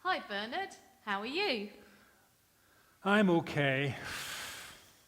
Hi, Bernard. How are you? I'm okay.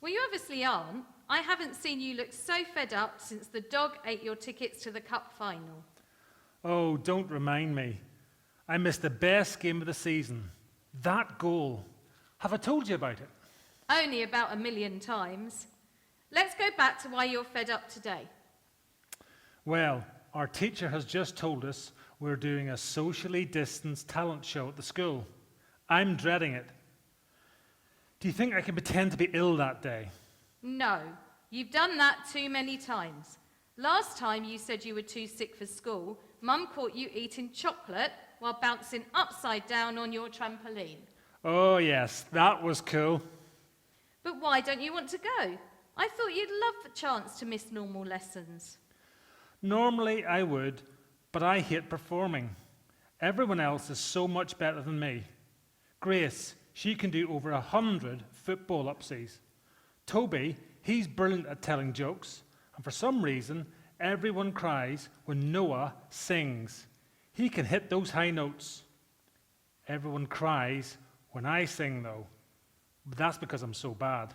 Well, you obviously aren't. I haven't seen you look so fed up since the dog ate your tickets to the cup final. Oh, don't remind me. I missed the best game of the season. That goal. Have I told you about it? Only about 1,000,000 times. Let's go back to why you're fed up today. Well, our teacher has just told us we're doing a socially distanced talent show at the school. I'm dreading it. Do you think I can pretend to be ill that day? No, you've done that too many times. Last time you said you were too sick for school, Mum caught you eating chocolate while bouncing upside down on your trampoline. Oh, yes, that was cool. But why don't you want to go? I thought you'd love the chance to miss normal lessons. Normally I would, but I hate performing. Everyone else is so much better than me. Grace, she can do over 100 football upsies. Toby, he's brilliant at telling jokes, and for some reason, everyone cries when Noah sings. He can hit those high notes. Everyone cries when I sing, though. But that's because I'm so bad.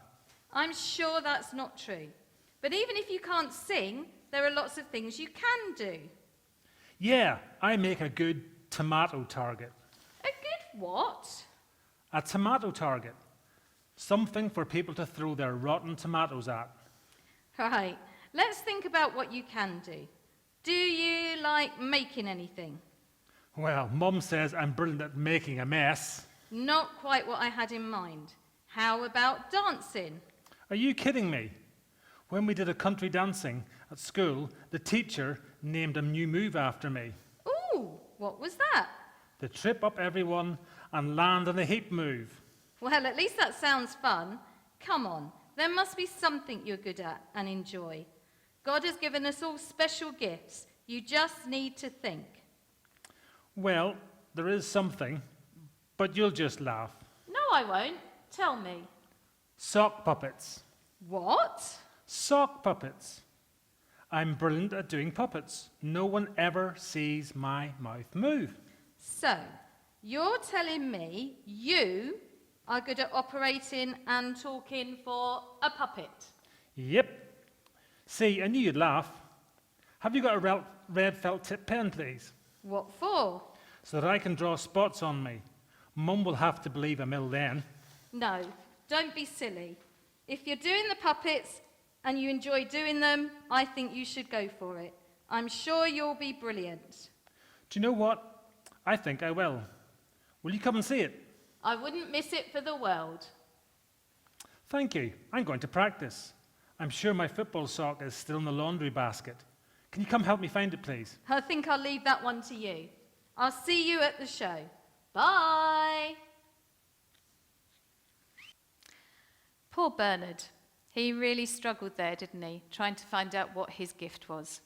I'm sure that's not true. But even if you can't sing, there are lots of things you can do. Yeah, I make a good tomato target. A good what? A tomato target. Something for people to throw their rotten tomatoes at. Right, let's think about what you can do. Do you like making anything? Well, Mum says I'm brilliant at making a mess. Not quite what I had in mind. How about dancing? Are you kidding me? When we did a country dancing at school, the teacher named a new move after me. Ooh, what was that? The trip up everyone and land on a heap move. Well, at least that sounds fun. Come on, there must be something you're good at and enjoy. God has given us all special gifts. You just need to think. Well, there is something, but you'll just laugh. No, I won't. Tell me. Sock puppets. What? Sock puppets. I'm brilliant at doing puppets. No one ever sees my mouth move. So, you're telling me you are good at operating and talking for a puppet? Yep. See, I knew you'd laugh. Have you got a red felt tip pen, please? What for? So that I can draw spots on me. Mum will have to believe I'm ill then. No, don't be silly. If you're doing the puppets and you enjoy doing them, I think you should go for it. I'm sure you'll be brilliant. Do you know what? I think I will. Will you come and see it? I wouldn't miss it for the world. Thank you. I'm going to practice. I'm sure my football sock is still in the laundry basket. Can you come help me find it, please? I think I'll leave that one to you. I'll see you at the show. Bye. Poor Bernard. He really struggled there, didn't he? Trying to find out what his gift was.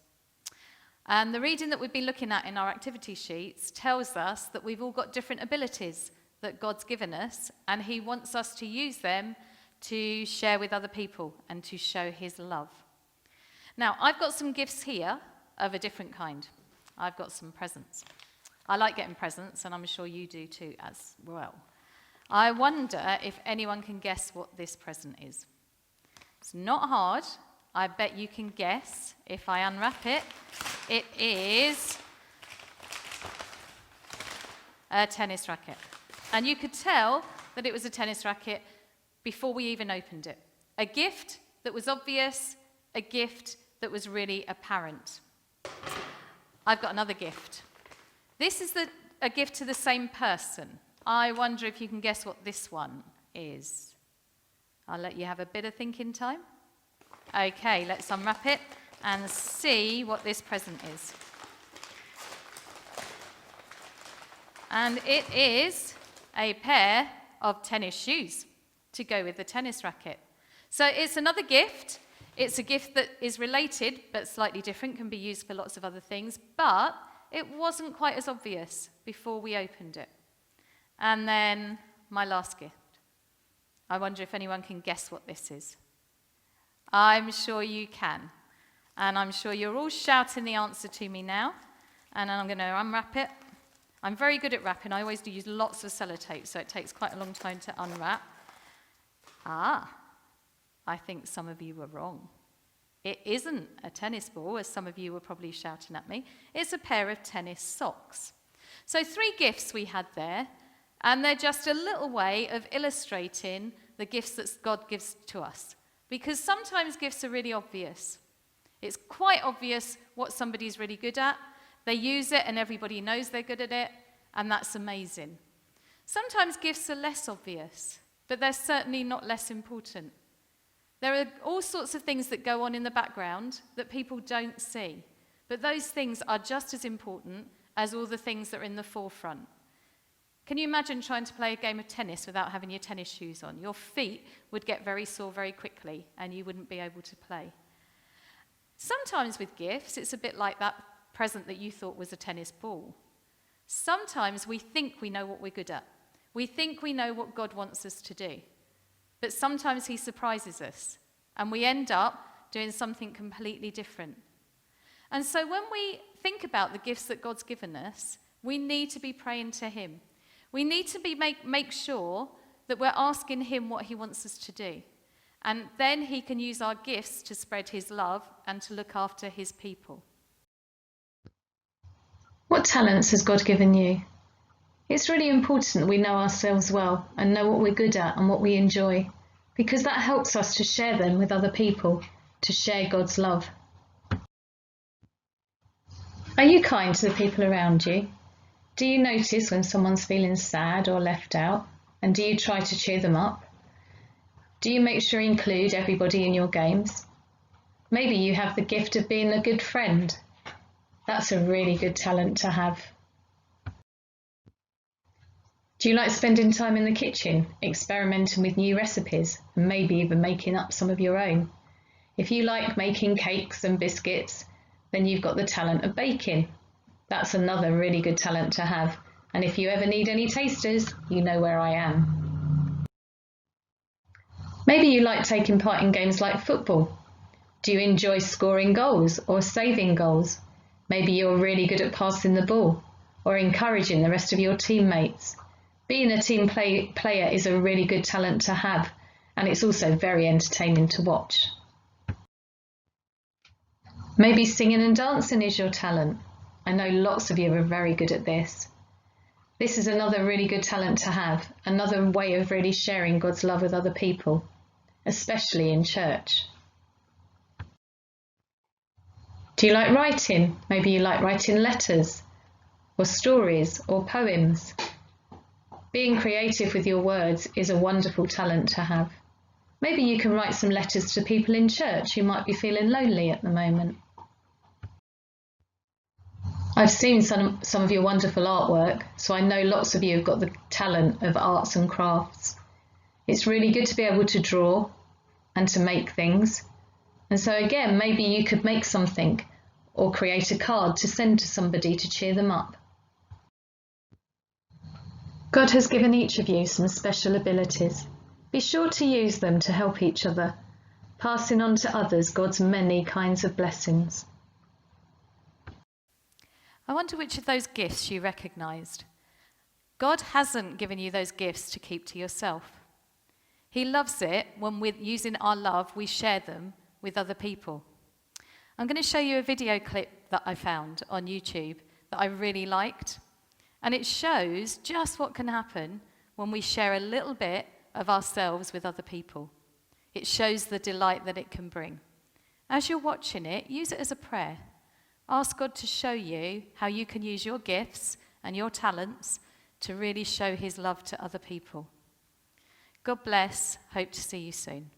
And the reading that we've been looking at in our activity sheets tells us that we've all got different abilities that God's given us, and he wants us to use them to share with other people and to show his love. Now, I've got some gifts here of a different kind. I've got some presents. I like getting presents, and I'm sure you do too as well. I wonder if anyone can guess what this present is. It's not hard. I bet you can guess if I unwrap it. It is a tennis racket. And you could tell that it was a tennis racket before we even opened it. A gift that was obvious, a gift that was really apparent. I've got another gift. This is a gift to the same person. I wonder if you can guess what this one is. I'll let you have a bit of thinking time. Okay, let's unwrap it and see what this present is. And it is a pair of tennis shoes to go with the tennis racket. So it's another gift. It's a gift that is related but slightly different, can be used for lots of other things, but it wasn't quite as obvious before we opened it. And then my last gift. I wonder if anyone can guess what this is. I'm sure you can. And I'm sure you're all shouting the answer to me now. And I'm going to unwrap it I'm very good at wrapping. I always do use lots of sellotape, so it takes quite a long time to unwrap. I think some of you were wrong. It isn't a tennis ball, as some of you were probably shouting at me. It's a pair of tennis socks. So 3 gifts we had there, and they're just a little way of illustrating the gifts that God gives to us. Because sometimes gifts are really obvious. It's quite obvious what somebody's really good at. They use it and everybody knows they're good at it, and that's amazing. Sometimes gifts are less obvious, but they're certainly not less important. There are all sorts of things that go on in the background that people don't see, but those things are just as important as all the things that are in the forefront. Can you imagine trying to play a game of tennis without having your tennis shoes on? Your feet would get very sore very quickly, and you wouldn't be able to play. Sometimes with gifts, it's a bit like that present that you thought was a tennis ball. Sometimes we think we know what we're good at. We think we know what God wants us to do. But sometimes he surprises us, and we end up doing something completely different. And so when we think about the gifts that God's given us, we need to be praying to him. We need to make sure that we're asking him what he wants us to do. And then he can use our gifts to spread his love and to look after his people. What talents has God given you? It's really important that we know ourselves well and know what we're good at and what we enjoy, because that helps us to share them with other people, to share God's love. Are you kind to the people around you? Do you notice when someone's feeling sad or left out, and do you try to cheer them up? Do you make sure you include everybody in your games? Maybe you have the gift of being a good friend. That's a really good talent to have. Do you like spending time in the kitchen, experimenting with new recipes, and maybe even making up some of your own? If you like making cakes and biscuits, then you've got the talent of baking. That's another really good talent to have. And if you ever need any tasters, you know where I am. Maybe you like taking part in games like football. Do you enjoy scoring goals or saving goals? Maybe you're really good at passing the ball or encouraging the rest of your teammates. Being a team player is a really good talent to have, and it's also very entertaining to watch. Maybe singing and dancing is your talent. I know lots of you are very good at this. This is another really good talent to have, another way of really sharing God's love with other people, especially in church. Do you like writing? Maybe you like writing letters or stories or poems. Being creative with your words is a wonderful talent to have. Maybe you can write some letters to people in church who might be feeling lonely at the moment. I've seen some of your wonderful artwork, so I know lots of you have got the talent of arts and crafts. It's really good to be able to draw and to make things. And so again, maybe you could make something or create a card to send to somebody to cheer them up. God has given each of you some special abilities. Be sure to use them to help each other, passing on to others God's many kinds of blessings. I wonder which of those gifts you recognised. God hasn't given you those gifts to keep to yourself. He loves it when with using our love, we share them with other people. I'm going to show you a video clip that I found on YouTube that I really liked. And it shows just what can happen when we share a little bit of ourselves with other people. It shows the delight that it can bring. As you're watching it, use it as a prayer. Ask God to show you how you can use your gifts and your talents to really show his love to other people. God bless. Hope to see you soon.